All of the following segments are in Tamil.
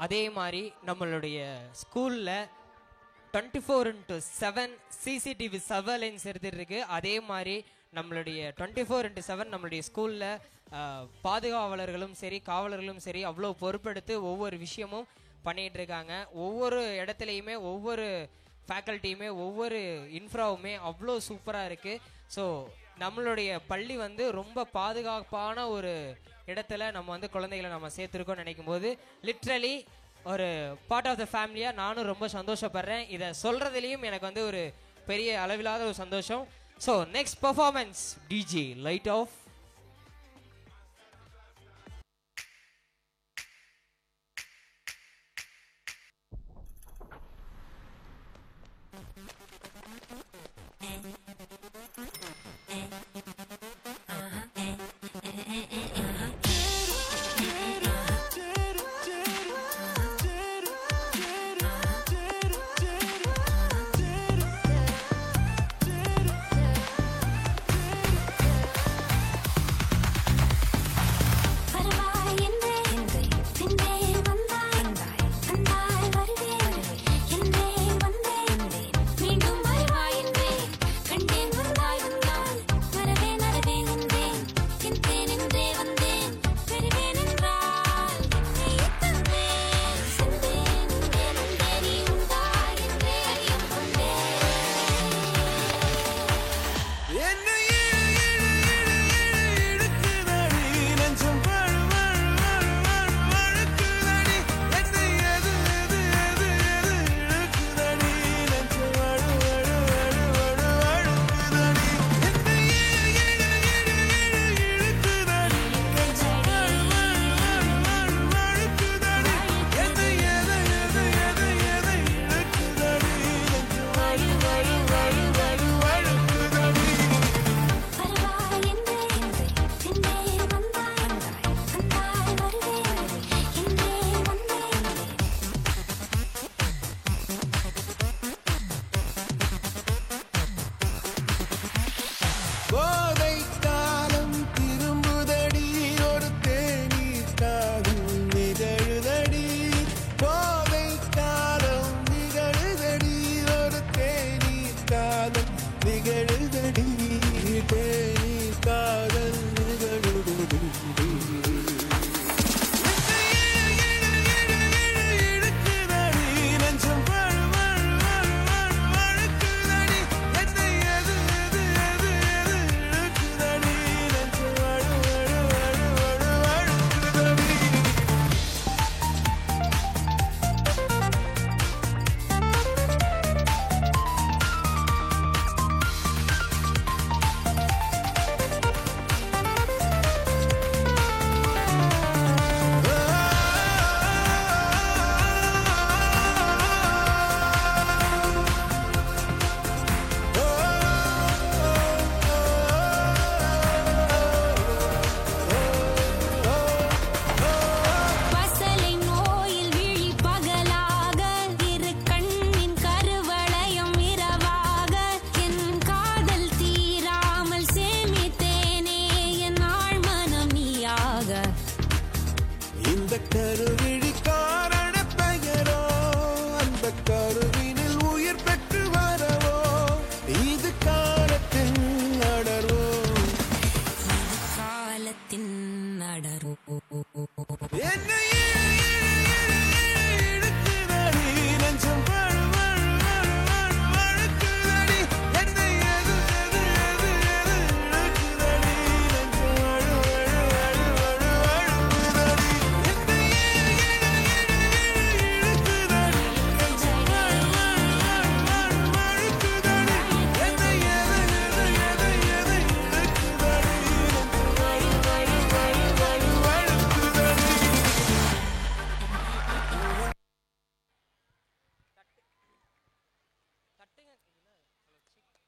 அதே மாதிரி நம்மளுடைய ஸ்கூலில் 24/7 சிசிடிவி சர்வேலன்ஸ் இருந்துருக்கு. அதே மாதிரி நம்மளுடைய 24/7 நம்மளுடைய ஸ்கூலில் பாதுகாவலர்களும் சரி காவலர்களும் சரி அவ்வளோ பொறுப்பெடுத்து ஒவ்வொரு விஷயமும் பண்ணிகிட்டு இருக்காங்க. ஒவ்வொரு இடத்துலையுமே ஒவ்வொரு ஃபேக்கல்ட்டியுமே ஒவ்வொரு இன்ஃப்ராவுமே அவ்வளோ சூப்பராக இருக்குது. ஸோ நம்மளுடைய பள்ளி வந்து ரொம்ப பாதுகாப்பான ஒரு இடத்துல நம்ம வந்து குழந்தைகளை நம்ம சேர்த்துருக்கோம்னு நினைக்கும் போது லிட்ரலி ஒரு பார்ட் ஆஃப் த ஃபேமிலியாக நானும் ரொம்ப சந்தோஷப்படுறேன். இதை சொல்கிறதுலேயும் எனக்கு வந்து ஒரு பெரிய அளவில்லாத ஒரு சந்தோஷம். So next performance DJ light off.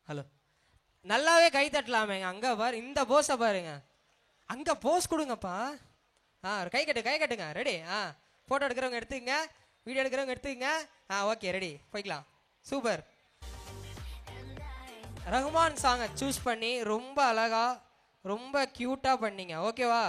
Hello, நல்லாவே கை தட்டலாமே. அங்கே பாரு, இந்த போஸை பாருங்க. அங்கே போஸ் கொடுங்கப்பா. கை கட்டுங்க. ரெடி? ஃபோட்டோ எடுக்கிறவங்க எடுத்துக்கங்க, வீடியோ எடுக்கிறவங்க எடுத்துக்கங்க. ஓகே, ரெடி, போய்க்கலாம். சூப்பர். ரஹ்மான் சாங்கை சூஸ் பண்ணி ரொம்ப அழகா ரொம்ப க்யூட்டாக பண்ணீங்க. ஓகேவா?